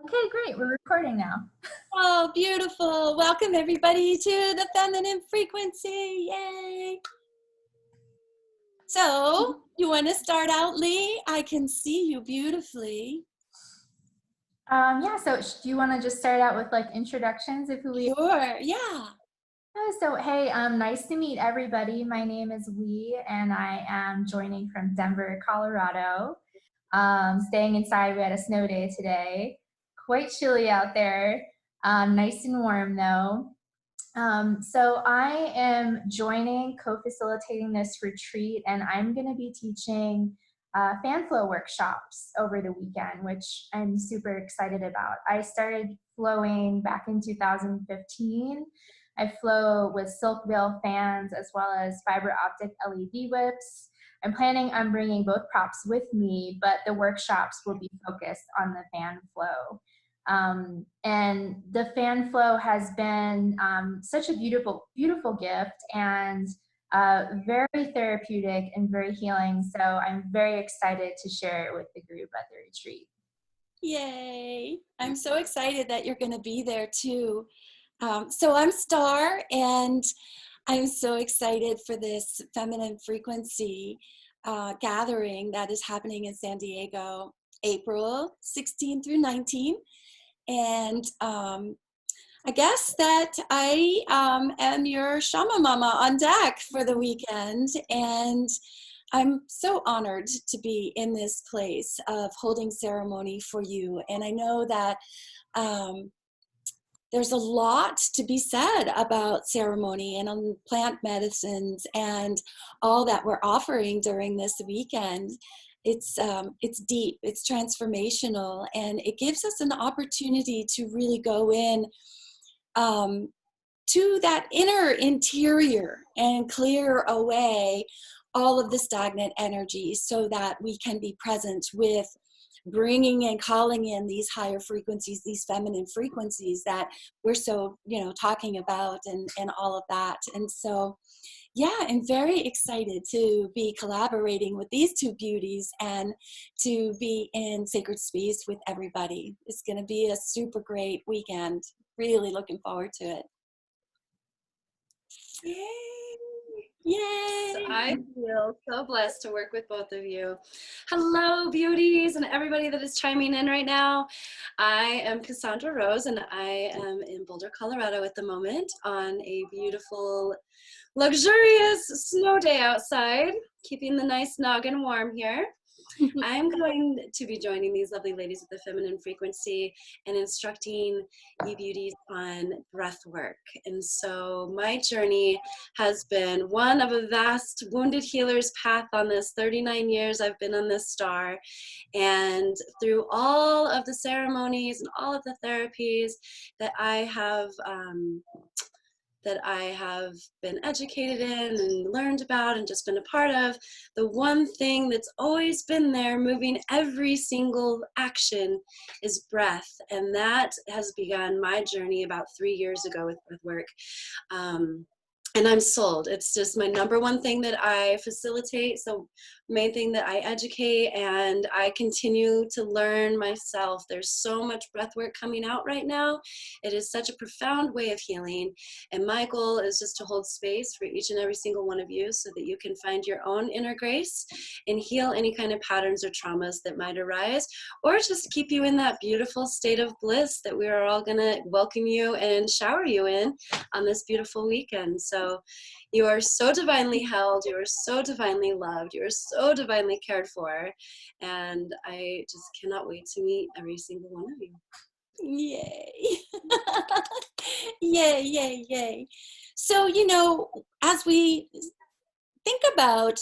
Okay, great. We're recording now. Oh, beautiful. Welcome everybody to the Feminine Frequency. Yay. So, you want to start out, Lee? I can see you beautifully. Yeah, so do you want to just start out with like introductions of who we are? Sure, yeah. So, hey, nice to meet everybody. My name is Lee, and I am joining from Denver, Colorado. Staying inside. We had a snow day today. Quite chilly out there. Nice and warm though. So I am co-facilitating this retreat, and I'm going to be teaching fan flow workshops over the weekend, which I'm super excited about. I started flowing back in 2015. I flow with silk veil fans as well as fiber optic LED whips. I'm planning on bringing both props with me, but the workshops will be focused on the fan flow. And the fan flow has been such a beautiful, beautiful gift, and very therapeutic and very healing. So I'm very excited to share it with the group at the retreat. Yay. I'm so excited that you're going to be there too. So I'm Star, and I'm so excited for this Feminine Frequency gathering that is happening in San Diego, April 16 through 19. And I guess that I am your Shama Mama on deck for the weekend. And I'm so honored to be in this place of holding ceremony for you. And I know that there's a lot to be said about ceremony and on plant medicines and all that we're offering during this weekend. It's deep, it's transformational, and it gives us an opportunity to really go in to that inner interior and clear away all of the stagnant energy so that we can be present with bringing and calling in these higher frequencies, these feminine frequencies that we're so, talking about and all of that. And so, yeah, I'm very excited to be collaborating with these two beauties and to be in sacred space with everybody. It's going to be a super great weekend. Really looking forward to it. Yay! Yay! So I feel so blessed to work with both of you. Hello, beauties, and everybody that is chiming in right now. I am Cassandra Rose, and I am in Boulder, Colorado at the moment on a beautiful, luxurious snow day outside, keeping the nice noggin warm here. I'm going to be joining these lovely ladies with the Feminine Frequency and instructing you beauties on breath work. And so my journey has been one of a vast wounded healer's path on this 39 years I've been on this star. And through all of the ceremonies and all of the therapies that I have been educated in and learned about and just been a part of, the one thing that's always been there moving every single action is breath. And that has begun my journey about 3 years ago with breath work. And I'm sold. It's just my number one thing that I facilitate. So main thing that I educate, and I continue to learn myself. There's so much breath work coming out right now. It is such a profound way of healing. And my goal is just to hold space for each and every single one of you so that you can find your own inner grace and heal any kind of patterns or traumas that might arise, or just keep you in that beautiful state of bliss that we are all gonna welcome you and shower you in on this beautiful weekend. So you are so divinely held, you are so divinely loved, you are so divinely cared for, and I just cannot wait to meet every single one of you. Yay. Yay, yay, yay. So, as we think about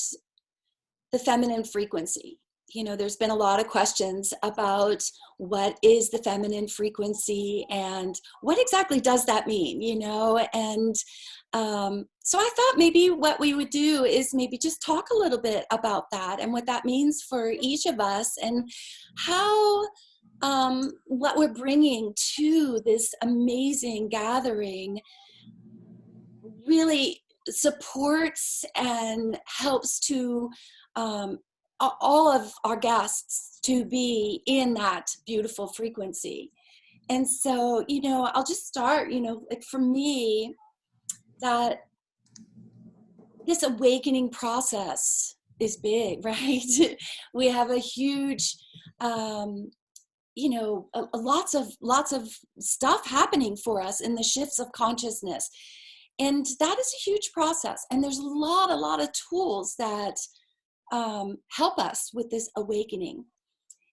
the feminine frequency, there's been a lot of questions about what is the feminine frequency and what exactly does that mean, and so I thought maybe what we would do is maybe just talk a little bit about that and what that means for each of us and how what we're bringing to this amazing gathering really supports and helps to all of our guests to be in that beautiful frequency. And so, you know, I'll just start, you know, like for me, that this awakening process is big, right? We have a huge, you know, lots of stuff happening for us in the shifts of consciousness. And that is a huge process. And there's a lot of tools that help us with this awakening.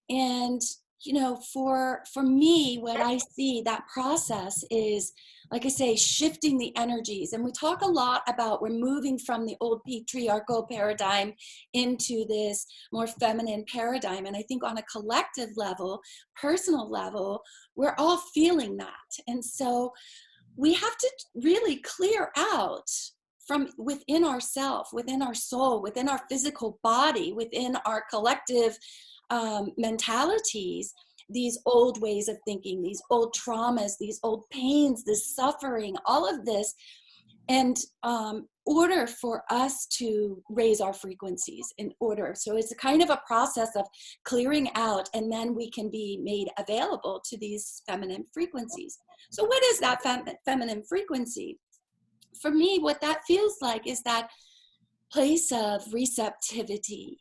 And, you know, for me, what I see that process is, like I say, shifting the energies. And we talk a lot about we're moving from the old patriarchal paradigm into this more feminine paradigm. And I think on a collective level, personal level, we're all feeling that. And so we have to really clear out from within ourself, within our soul, within our physical body, within our collective mentalities, these old ways of thinking, these old traumas, these old pains, this suffering, all of this, and order for us to raise our frequencies in order. So it's a kind of a process of clearing out, and then we can be made available to these feminine frequencies. So what is that feminine frequency? For me, what that feels like is that place of receptivity,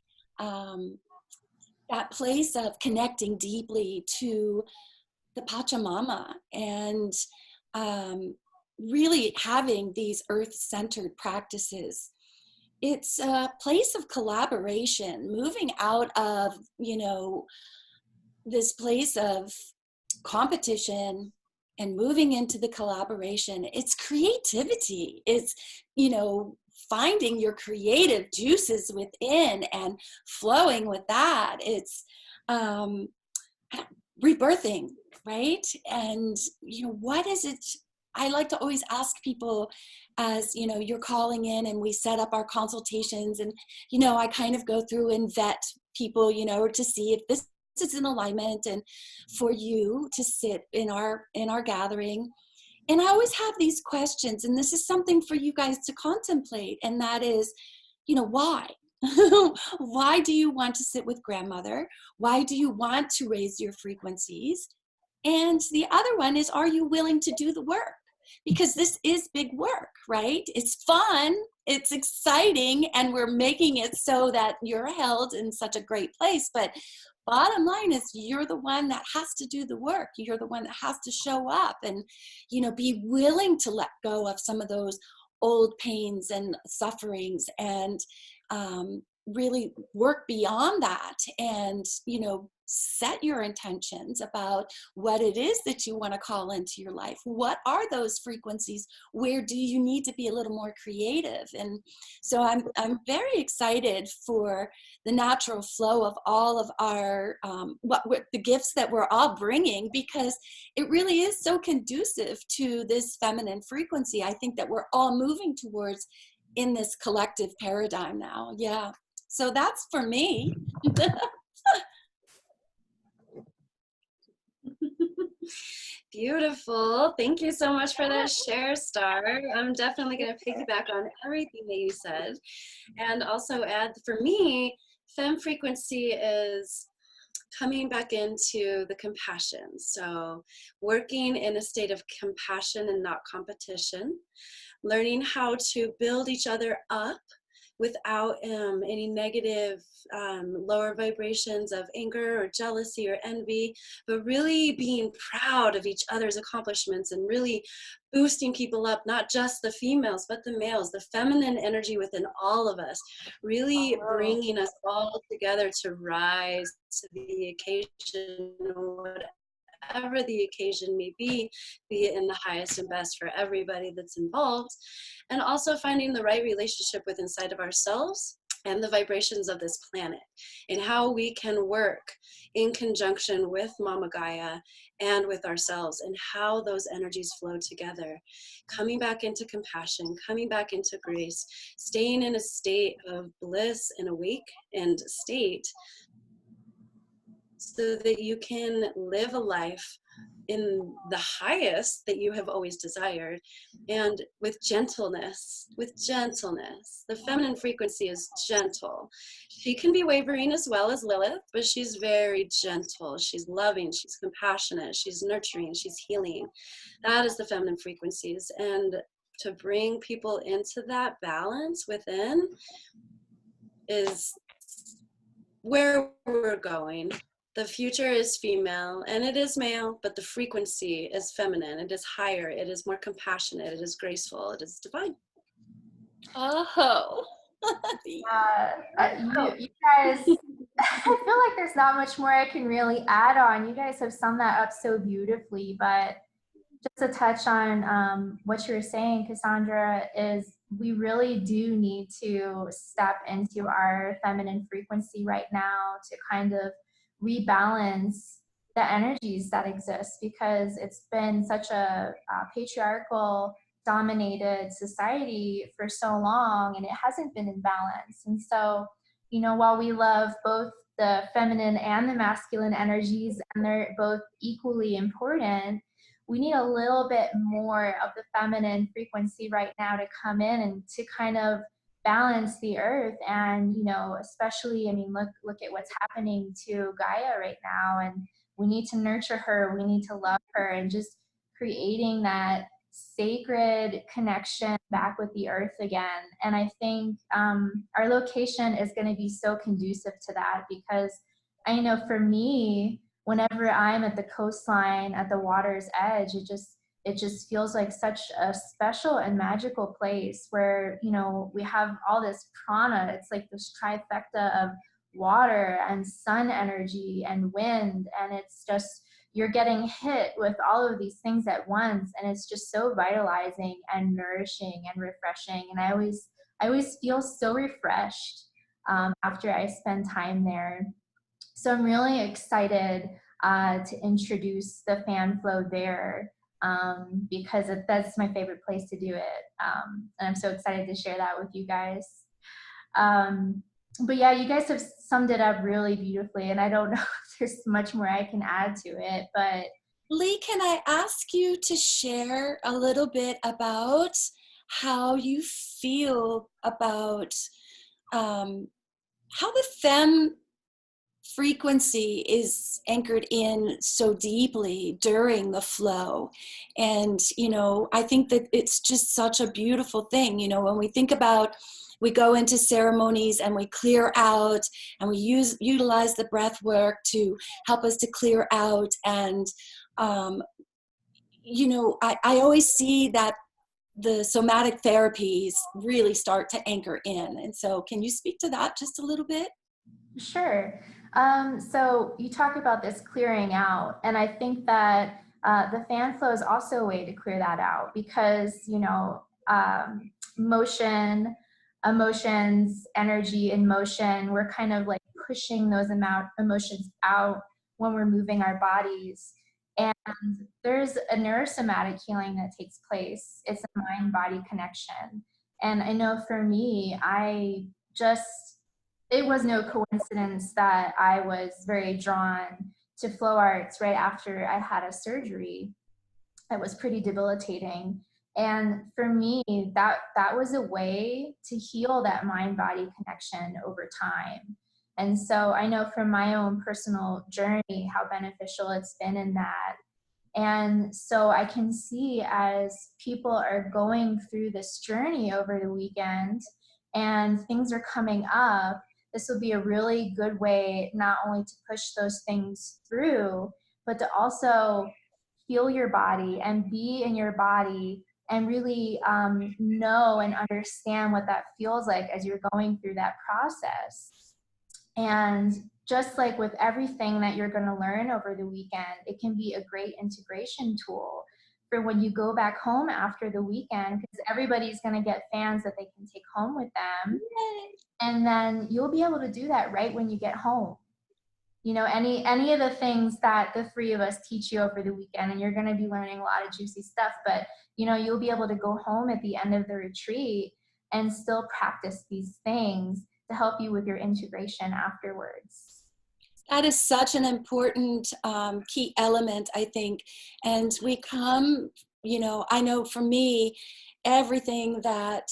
that place of connecting deeply to the Pachamama, and really having these earth-centered practices. It's a place of collaboration, moving out of, you know, this place of competition and moving into the collaboration. It's creativity. It's, you know, finding your creative juices within and flowing with that. It's rebirthing, right? And, you know, what is it? I like to always ask people, as, you know, you're calling in and we set up our consultations, and, you know, I kind of go through and vet people, you know, to see if this is in alignment and for you to sit in our gathering. And I always have these questions, and this is something for you guys to contemplate, and that is, you know, why? Why do you want to sit with grandmother? Why do you want to raise your frequencies? And the other one is, are you willing to do the work? Because this is big work, right? It's fun, it's exciting, and we're making it so that you're held in such a great place. But bottom line is, you're the one that has to do the work. You're the one that has to show up and, you know, be willing to let go of some of those old pains and sufferings, and really work beyond that, and, you know, set your intentions about what it is that you want to call into your life. What are those frequencies? Where do you need to be a little more creative? And so I'm very excited for the natural flow of all of our the gifts that we're all bringing, because it really is so conducive to this feminine frequency. I think that we're all moving towards in this collective paradigm now. Yeah. So that's for me. Beautiful. Thank you so much for that share, Star. I'm definitely going to piggyback on everything that you said, and also add, for me, fem frequency is coming back into the compassion. So working in a state of compassion and not competition, learning how to build each other up without any negative lower vibrations of anger or jealousy or envy, but really being proud of each other's accomplishments and really boosting people up, not just the females, but the males, the feminine energy within all of us, really bringing us all together to rise to the occasion, whatever the occasion may be it in the highest and best for everybody that's involved. And also finding the right relationship with inside of ourselves and the vibrations of this planet, and how we can work in conjunction with Mama Gaia and with ourselves, and how those energies flow together, coming back into compassion, coming back into grace, staying in a state of bliss and awake and state, so that you can live a life in the highest that you have always desired, and with gentleness, the feminine frequency is gentle. She can be wavering as well as Lilith, but she's very gentle, she's loving, she's compassionate, she's nurturing, she's healing. That is the feminine frequencies. And to bring people into that balance within is where we're going. The future is female and it is male, but the frequency is feminine. It is higher. It is more compassionate. It is graceful. It is divine. Oh. You guys, I feel like there's not much more I can really add on. You guys have summed that up so beautifully, but just to touch on what you were saying, Cassandra, is we really do need to step into our feminine frequency right now to kind of rebalance the energies that exist, because it's been such a patriarchal dominated society for so long, and it hasn't been in balance. And so, you know, while we love both the feminine and the masculine energies, and they're both equally important, we need a little bit more of the feminine frequency right now to come in and to kind of balance the earth. And, you know, especially, I mean, look at what's happening to Gaia right now, and we need to nurture her, we need to love her, and just creating that sacred connection back with the earth again. And I think our location is going to be so conducive to that, because I know for me, whenever I'm at the coastline, at the water's edge, it just feels like such a special and magical place where, you know, we have all this prana. It's like this trifecta of water and sun energy and wind, and it's just, you're getting hit with all of these things at once, and it's just so vitalizing and nourishing and refreshing. And I always feel so refreshed after I spend time there. So I'm really excited to introduce the fan flow there, because that's my favorite place to do it. And I'm so excited to share that with you guys. But yeah, you guys have summed it up really beautifully, and I don't know if there's much more I can add to it, but. Lee, can I ask you to share a little bit about how you feel about how the femme frequency is anchored in so deeply during the flow? And, you know, I think that it's just such a beautiful thing. You know, when we think about, we go into ceremonies and we clear out, and we utilize the breath work to help us to clear out. And, you know, I always see that the somatic therapies really start to anchor in. And so can you speak to that just a little bit? Sure. So you talk about this clearing out, and I think that the fan flow is also a way to clear that out, because, you know, emotions, energy in motion, we're kind of like pushing those emotions out when we're moving our bodies. And there's a neurosomatic healing that takes place. It's a mind-body connection. And I know for me, it was no coincidence that I was very drawn to flow arts right after I had a surgery that was pretty debilitating. And for me, that was a way to heal that mind-body connection over time. And so I know from my own personal journey how beneficial it's been in that. And so I can see, as people are going through this journey over the weekend and things are coming up, this will be a really good way not only to push those things through, but to also feel your body and be in your body and really know and understand what that feels like as you're going through that process. And just like with everything that you're going to learn over the weekend, it can be a great integration tool for when you go back home after the weekend, because everybody's going to get fans that they can take home with them. Yay. And then you'll be able to do that right when you get home. You know, any of the things that the three of us teach you over the weekend, and you're going to be learning a lot of juicy stuff, but, you know, you'll be able to go home at the end of the retreat and still practice these things to help you with your integration afterwards. That is such an important key element, I think. And we come, you know, I know for me, everything that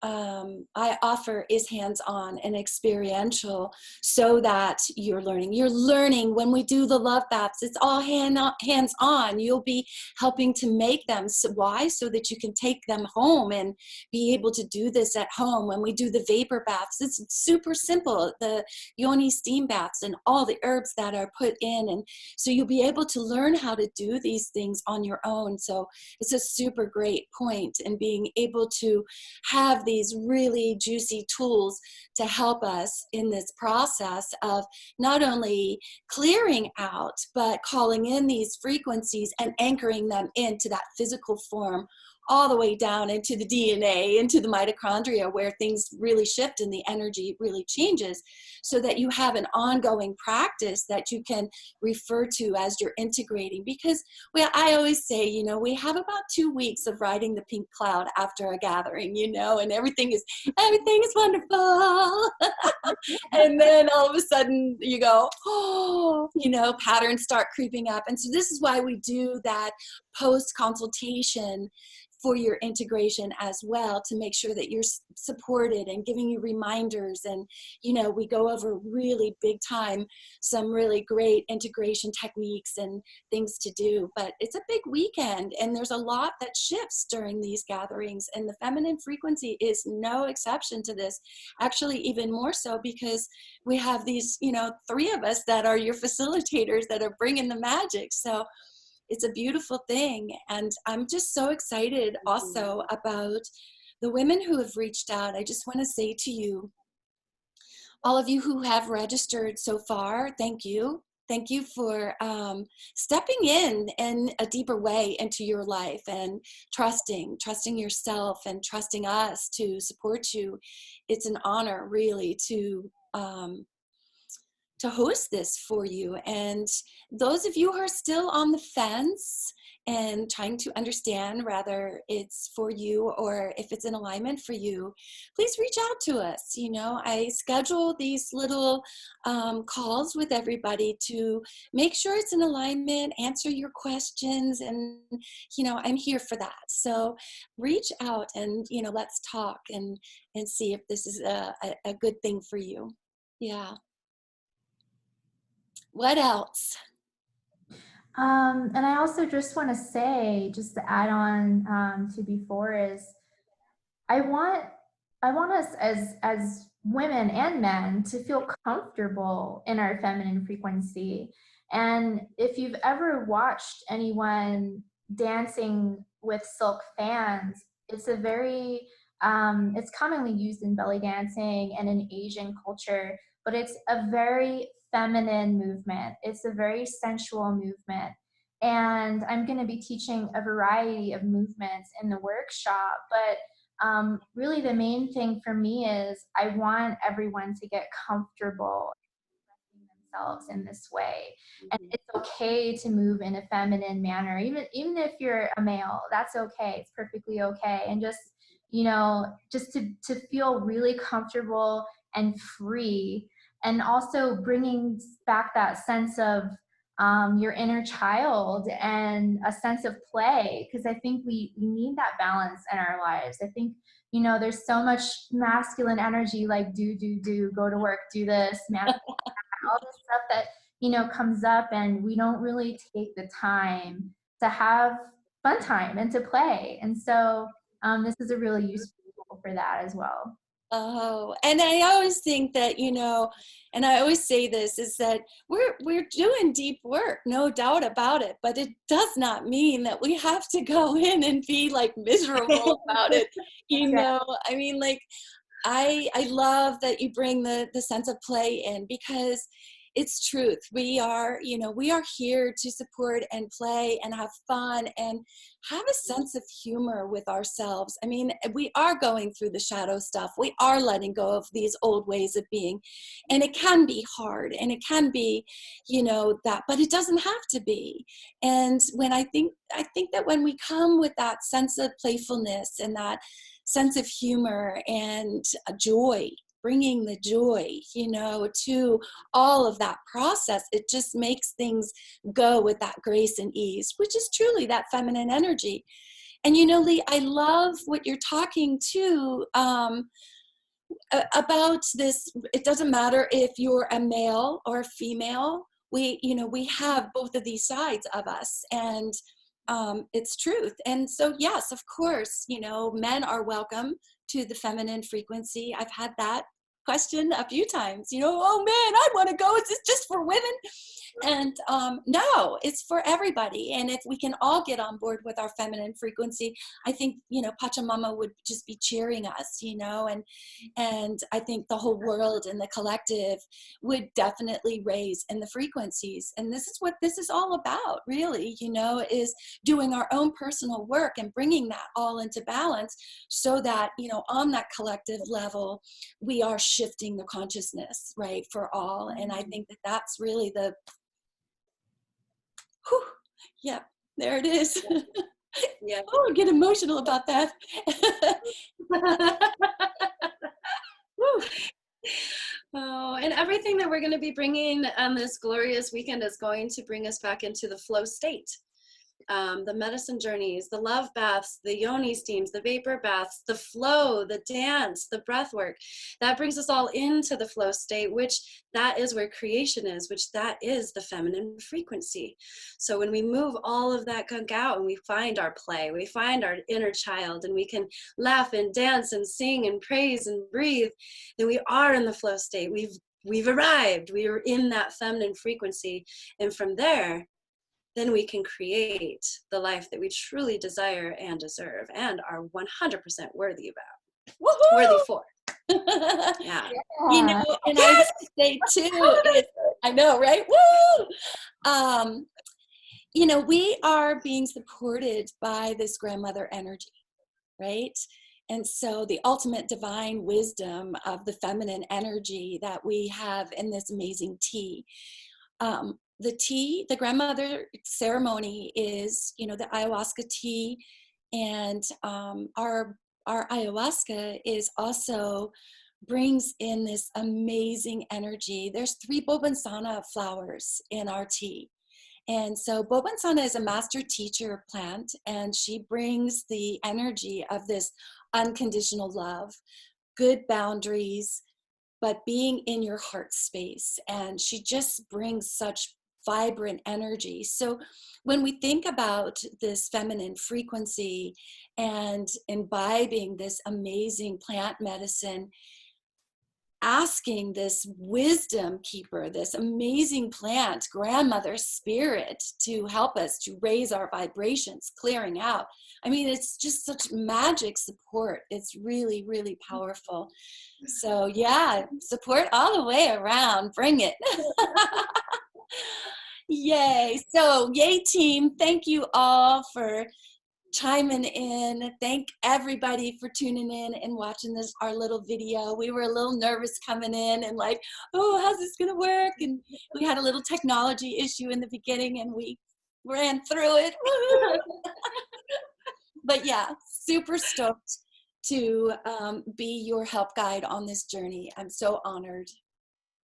I offer is hands-on and experiential, so that you're learning. You're learning when we do the love baths. It's all hands-on. You'll be helping to make them. So why? So that you can take them home and be able to do this at home. When we do the vapor baths, it's super simple. The yoni steam baths and all the herbs that are put in. And so you'll be able to learn how to do these things on your own. So it's a super great point in being able to have these really juicy tools to help us in this process of not only clearing out, but calling in these frequencies and anchoring them into that physical form, all the way down into the DNA, into the mitochondria, where things really shift and the energy really changes, so that you have an ongoing practice that you can refer to as you're integrating. Because, well, I always say, you know, we have about 2 weeks of riding the pink cloud after a gathering, you know, and everything is wonderful. And then all of a sudden you go, oh, you know, patterns start creeping up. And so this is why we do that post consultation for your integration as well, to make sure that you're supported and giving you reminders. And, you know, we go over really big time, some really great integration techniques and things to do. But it's a big weekend, and there's a lot that shifts during these gatherings. And the feminine frequency is no exception to this. Actually, even more so, because we have these, you know, 3 of us that are your facilitators that are bringing the magic. So it's a beautiful thing. And I'm just so excited also about the women who have reached out. I just want to say to you, all of you who have registered so far, thank you. Thank you for stepping in a deeper way into your life, and trusting yourself and trusting us to support you. It's an honor, really, to host this for you. And those of you who are still on the fence and trying to understand whether it's for you or if it's in alignment for you, please reach out to us. You know, I schedule these little calls with everybody to make sure it's in alignment, answer your questions, and, you know, I'm here for that. So reach out and, you know, let's talk and see if this is a good thing for you. Yeah. What else? And I also just want to say, just to add on to before, is I want us as women and men to feel comfortable in our feminine frequency. And if you've ever watched anyone dancing with silk fans, it's a very it's commonly used in belly dancing and in Asian culture, but it's a very feminine movement. It's a very sensual movement. And I'm going to be teaching a variety of movements in the workshop, but really the main thing for me is I want everyone to get comfortable expressing themselves in this way. And it's okay to move in a feminine manner, even if you're a male. That's okay. It's perfectly okay. And just, you know, just to feel really comfortable and free, and also bringing back that sense of your inner child and a sense of play, because I think we need that balance in our lives. I think, you know, there's so much masculine energy, like do, go to work, do this, all this stuff that, you know, comes up, and we don't really take the time to have fun time and to play. And so this is a really useful tool for that as well. Oh, and I always think that, you know, and I always say this, is that we're doing deep work, no doubt about it, but it does not mean that we have to go in and be like miserable about it. You know, I mean, like, I love that you bring the sense of play in, because it's truth. We are, you know, we are here to support and play and have fun and have a sense of humor with ourselves. I mean, we are going through the shadow stuff. We are letting go of these old ways of being, and it can be hard, and it can be, you know, that, but it doesn't have to be. And when I think that when we come with that sense of playfulness and that sense of humor and joy, bringing the joy, you know, to all of that process. It just makes things go with that grace and ease, which is truly that feminine energy. And, you know, Lee, I love what you're talking to about this. It doesn't matter if you're a male or a female. We, you know, we have both of these sides of us, and it's truth. And so, yes, of course, you know, men are welcome to the feminine frequency. I've had that question a few times, you know, oh man, I want to go. Is this just for women? And no, it's for everybody. And if we can all get on board with our feminine frequency, I think, you know, Pachamama would just be cheering us, you know, and I think the whole world and the collective would definitely raise in the frequencies. And this is what this is all about, really, you know, is doing our own personal work and bringing that all into balance so that, you know, on that collective level, we are shifting the consciousness, right, for all. And I think that that's really the, whew, yeah, there it is. Yeah. Oh, I get emotional about that. Oh, and everything that we're going to be bringing on this glorious weekend is going to bring us back into the flow state. The medicine journeys, the love baths, the yoni steams, the vapor baths, the flow, the dance, the breath work, that brings us all into the flow state, which that is where creation is, which that is the feminine frequency. So when we move all of that gunk out and we find our play, we find our inner child, and we can laugh and dance and sing and praise and breathe, then we are in the flow state. We've arrived. We are in that feminine frequency. And from there, then we can create the life that we truly desire and deserve and are 100% worthy about. Woohoo! Worthy for. Yeah. You know, and I have to say too, I know, right? Woo! You know, we are being supported by this grandmother energy, right? And so the ultimate divine wisdom of the feminine energy that we have in this amazing tea. The tea, the grandmother ceremony is, you know, the ayahuasca tea, and our ayahuasca is also brings in this amazing energy. There's 3 bobansana flowers in our tea. And so bobansana is a master teacher plant, and she brings the energy of this unconditional love, good boundaries, but being in your heart space. And she just brings such vibrant energy. So when we think about this feminine frequency and imbibing this amazing plant medicine, asking this wisdom keeper, this amazing plant, grandmother spirit, to help us to raise our vibrations, clearing out. I mean, it's just such magic support. It's really, really powerful. So yeah, support all the way around. Bring it. Yay. So yay team. Thank you all for chiming in. Thank everybody for tuning in and watching this, our little video. We were a little nervous coming in and like, oh, how's this gonna work? And we had a little technology issue in the beginning and we ran through it. But yeah, super stoked to be your help guide on this journey. I'm so honored.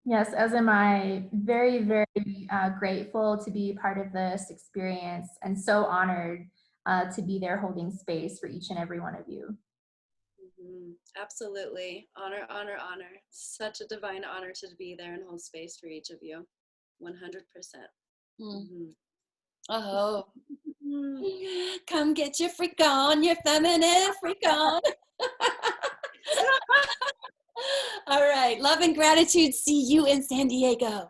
Yes, as am I. Very, very grateful to be part of this experience, and so honored to be there holding space for each and every one of you. Mm-hmm. Absolutely. Honor, honor, honor. Such a divine honor to be there and hold space for each of you. 100%. Mm-hmm. Oh. Come get your freak on, your feminine freak on. All right. Love and gratitude. See you in San Diego.